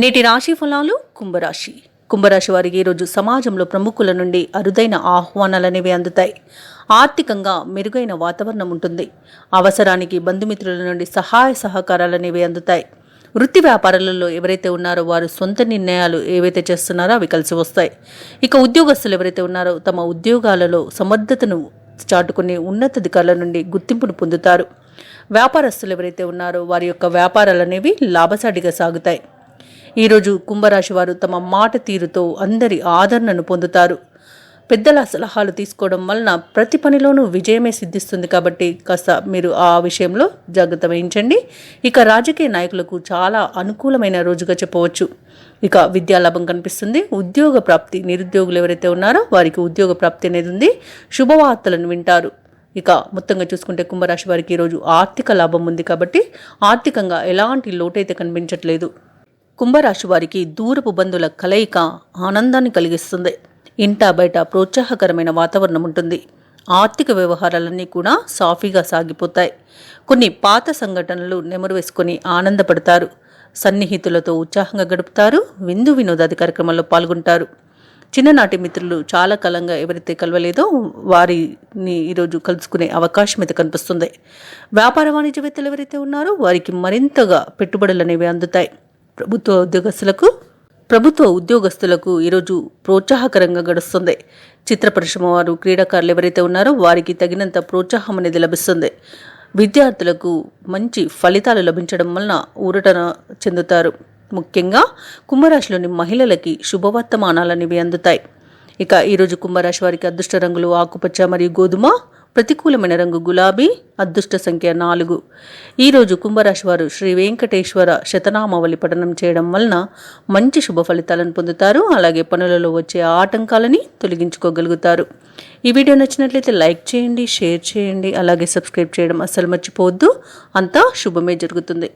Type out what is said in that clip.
నేటి రాశి ఫలాలు కుంభరాశి వారికి ఈరోజు సమాజంలో ప్రముఖుల నుండి అరుదైన ఆహ్వానాలనేవి అందుతాయి. ఆర్థికంగా మెరుగైన వాతావరణం ఉంటుంది. అవసరానికి బంధుమిత్రుల నుండి సహాయ సహకారాలనేవి అందుతాయి. వృత్తి వ్యాపారాలలో ఎవరైతే ఉన్నారో వారు సొంత నిర్ణయాలు ఏవైతే చేస్తున్నారో అవి కలిసి వస్తాయి. ఇక ఉద్యోగస్తులు ఎవరైతే ఉన్నారో తమ ఉద్యోగాలలో సమర్థతను చాటుకునే ఉన్నతాధికారుల నుండి గుర్తింపును పొందుతారు. వ్యాపారస్తులు ఎవరైతే ఉన్నారో వారి యొక్క వ్యాపారాలనేవి లాభసాటిగా సాగుతాయి. ఈరోజు కుంభరాశి వారు తమ మాట తీరుతో అందరి ఆదరణను పొందుతారు. పెద్దల సలహాలు తీసుకోవడం వలన ప్రతి పనిలోనూ విజయమే సిద్ధిస్తుంది. కాబట్టి కాస్త మీరు ఆ విషయంలో జాగ్రత్త వహించండి. ఇక రాజకీయ నాయకులకు చాలా అనుకూలమైన రోజుగా చెప్పవచ్చు. ఇక విద్యాలాభం కనిపిస్తుంది. ఉద్యోగ ప్రాప్తి, నిరుద్యోగులు ఎవరైతే ఉన్నారో వారికి ఉద్యోగ ప్రాప్తి అనేది ఉంది. శుభవార్తలను వింటారు. ఇక మొత్తంగా చూసుకుంటే కుంభరాశి వారికి ఈరోజు ఆర్థిక లాభం ఉంది. కాబట్టి ఆర్థికంగా ఎలాంటి లోటైతే కనిపించట్లేదు. కుంభరాశి వారికి దూరపు బంధువుల కలయిక ఆనందాన్ని కలిగిస్తుంది. ఇంటా బయట ప్రోత్సాహకరమైన వాతావరణం ఉంటుంది. ఆర్థిక వ్యవహారాలన్నీ కూడా సాఫీగా సాగిపోతాయి. కొన్ని పాత సంఘటనలు నెమరు వేసుకొని ఆనందపడతారు. సన్నిహితులతో ఉత్సాహంగా గడుపుతారు. విందు వినోదాది కార్యక్రమాల్లో పాల్గొంటారు. చిన్ననాటి మిత్రులు చాలా కాలంగా ఎవరైతే కలవలేదో వారిని ఈరోజు కలుసుకునే అవకాశం అయితే కనిపిస్తుంది. వ్యాపార వాణిజ్యవేత్తలు ఎవరైతే ఉన్నారో వారికి మరింతగా పెట్టుబడులు అనేవి అందుతాయి. ప్రభుత్వ ఉద్యోగస్తులకు ఈరోజు ప్రోత్సాహకరంగా గడుస్తుంది. చిత్ర పరిశ్రమ వారు, క్రీడాకారులు ఎవరైతే ఉన్నారో వారికి తగినంత ప్రోత్సాహం అనేది లభిస్తుంది. విద్యార్థులకు మంచి ఫలితాలు లభించడం వలన ఊరటన చెందుతారు. ముఖ్యంగా కుంభరాశిలోని మహిళలకి శుభవర్తమానాలనేవి అందుతాయి. ఇక ఈరోజు కుంభరాశి వారికి అదృష్ట రంగులు ఆకుపచ్చ మరియు గోధుమ, ప్రతికూలమైన రంగు గులాబీ, అదృష్ట సంఖ్య 4. ఈరోజు కుంభరాశి వారు శ్రీ వెంకటేశ్వర శతనామావళి పఠనం చేయడం వలన మంచి శుభ ఫలితాలను పొందుతారు. అలాగే పనులలో వచ్చే ఆటంకాలని తొలగించుకోగలుగుతారు. ఈ వీడియో నచ్చినట్లయితే లైక్ చేయండి, షేర్ చేయండి, అలాగే సబ్స్క్రైబ్ చేయడం అస్సలు మర్చిపోవద్దు. అంతా శుభమే జరుగుతుంది.